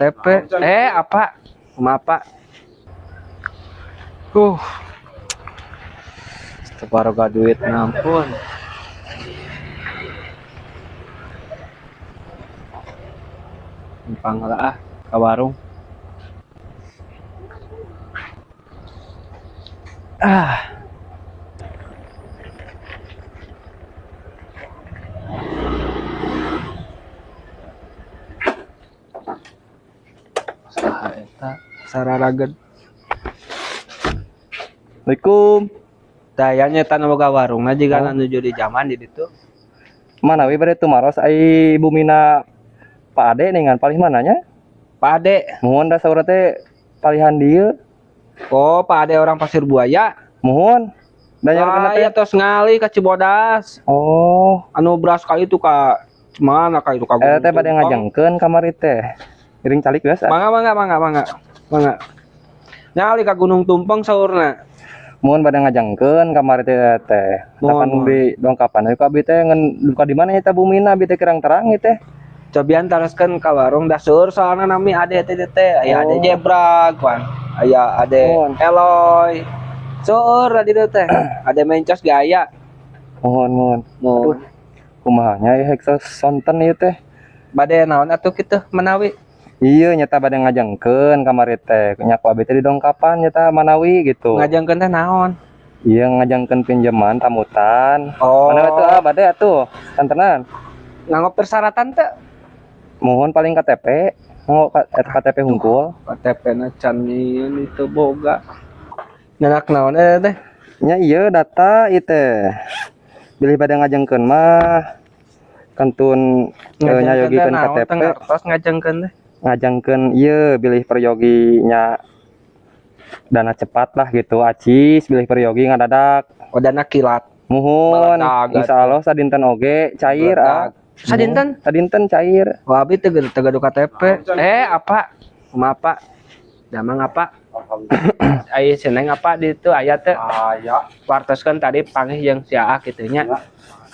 KTP. Apa? Maaf, Pak. Separuh gak duit, ngampun. Numpang lah ke warung. Saha eta sararageun. Assalamualaikum. Daya nyeta nu boga warung jiga nuju di zaman di ditu. Manawi bade tumaros ai bumina Pak Ade ningan palih mananya? Pak Ade. Mohon da saurna teh palihan dieu. Oh, Pak Ade orang Pasir Buaya. Mohon. Da nyaurkeun teh. Ya tos ngali ka Cibodas. Oh, Anu beras kali itu ka mana ka itu ka. teh bade ngajengkeun kamari teh. Iring calik biasa. Mangga. Ngali ka Gunung Tumpeng saurna. Mohon bade ngajengkeun kamari teh. Kapan di dongkapan euy ka abi teh ngan duka di mana eta bumina abi teh kirang terang ieu teh. Cobian taraskeun ka warung dasur soalna nami ade teh aya ade Jebrag kan. Aya ade Eloy. Seur di dieu teh. Ade Mencos gaya. Mohon. Aduh. Kumaha nya hek sonten ieu teh. Bade naon atuh kitu menawi? Iya nyata bade ngajengkeun kamari teh nya ku abi teh di dongkapan nyata manawi gitu. Ngajengkeun teh naon? Iya ngajengkeun pinjaman tamutan. Oh. Mana atuh bade atuh santenan. Nganggo persyaratan teh? Mohon paling KTP, nganggo KTP hungkul. KTP na can nyieun itu boga. Nyanak naon teh? Nya iya data ieu teh. Bilih bade ngajengkeun mah kantun nyayogikeun KTP. Ngartos ngajengkeun teh. Ngajengkeun ieu bilih peryogi nya dana cepat lah gitu acis bilih peryogi ngadadak. Oh dana kilat. Mohon insyaallah sadinten oge cair Sadinten cair. Wah abi teh gaduh KTP. Apa? Kumaha Pak? Damang apa? Ai seneng apa di itu aya teh? Aya. Wartoskeun tadi panggih jeung si Aa kitu nya.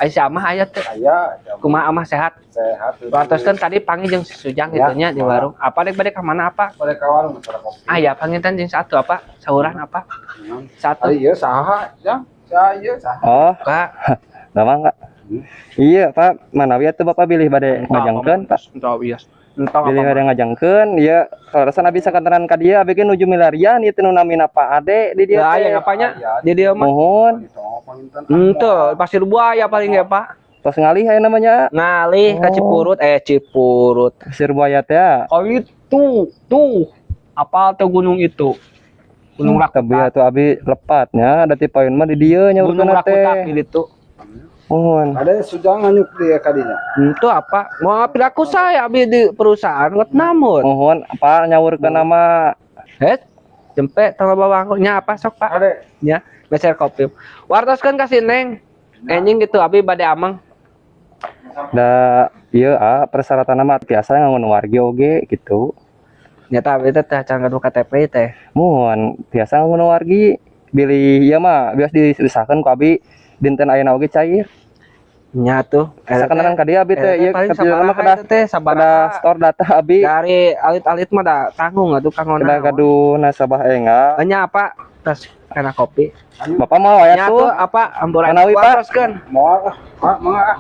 Ai si Amah aya teh? Aya. Kumaha Amah sehat? Sehat. Wartoskeun tadi panggih jeung si Sujang kitu nya di warung. Apa dek bade ka mana apa? Bade ka warung aya panginten jeung satu apa? Sauran apa? Satu. Ieu saha? Jang. Saha? Oh, Kak. damang Kak. Iya Pak, manawi atuh Bapak bilih bade ngajengkeun Pak. Bilih bade ngajengkeun ieu kalaresan abi sakantenan ka dieu abi ge nuju milarian ieu teh nu namina Pak Ade di dieu teh. Aya ngapanya? Di dieu mah. Mohon. Henteu, Pasir Buaya paling ge Pak. Tos ngalih aya namanya. Ngalih ka Cipurut, Cipurut. Pasir Buaya teh. Oh itu, tuh. Apal tuh gunung itu? Gunung Tapi Rakuta. atuh abi lepatnya da ti poin mah di dieu Gunung nyaurkeun Rakuta teh. itu. Mohon. Ada sudah nganyuk dia kadinya. Itu apa? Mau ngapil aku saya abi di perusahaan nget namun. Mohon apa nyaurkeun nama Jempe tanggal bawang nya apa sok Pak? Ada. Ya, beser kopi. Wartoskeun ka Neng. Enjing gitu abi bade amang. da ieu persyaratan mah biasa ngangun wargi oge gitu. Nyata abi teh can gaduh KTP teh. Mohon biasa ngangun wargi bilih ieu mah biasa diusahakeun ku abi dinten ayeuna oge cair. Nya tuh. Sakantenan ka dieu abi teh ieu sabaraha mah kada teh sabaraha. store data abi. Dari alit-alit mah da tanggung atuh kanggo Kada gaduh nasabah enggak. Nya apa? Tas kana kopi. Bapak mau aya Nya tuh. tuh apa? Amburan Manawi, Pak? wartoskeun. Moal Pak, mangga.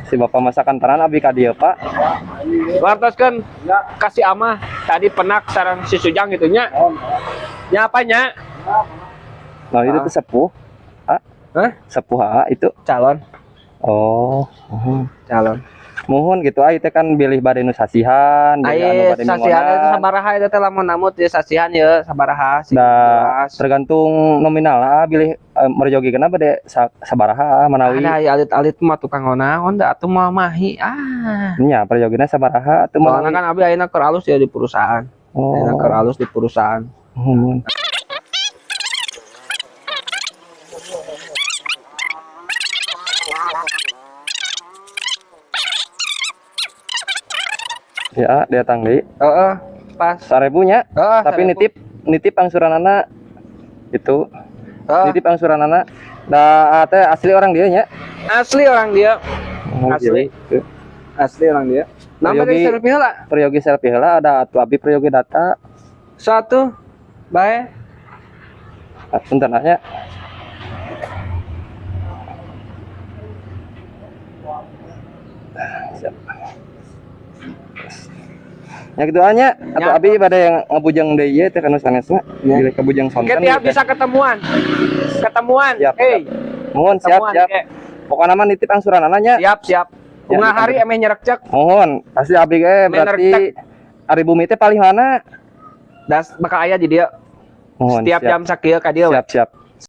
Si Bapak masakan tenan abi ka dieu, Pak. Wartoskeun kasih Amah tadi penak sareng si Sujang gitu nya. Nya apanya? Nah, itu tuh sepuh. Sepuh itu. Calon. Oh, Calon. mohon gitu teh kan bilih bade nu sasihan, Ayo sasihan itu sabaraha itu teh lamun namut di sasihan ya sabaraha tergantung nominal lah bilih merjogi kena bade sabaraha manawi. Ada alit-alit mah tukang naon da atuh mah mahi Nya perjogina sabaraha atuh mah kan abi ayeuna keur alus ya di perusahaan. Ayeuna keur alus di perusahaan. Ya, datang deui. Pas 1000 nya. Tapi nitip angsuranana itu. Nitip angsuranana. Da teh asli orang dia nya. Asli orang dia. Asli orang dia. Nama dari selfie heula. Peryogi selfie heula ada atuh abi peryogi data. Satu. Bae. Punten nya. Siap. Ya gitu anya atau Ya. abi pada yang ngabujang deui teh kana sanesna. Bila kabujang Oke, sonten. tiap bisa ketemuan. Ketemuan. Siap, Hey. Mohon siap Ketemuan, siap. oke. Pokoknya mah nitip angsuran ananya. Siap, siap. Ya, Bunga gitu. hari emeh nyerek cek. Mohon, pasti abi berarti Ari Bumi teh paling mana? Das bakal aya di dia. Mohon Setiap siap. jam sakieu ka dieu we. Siap siap.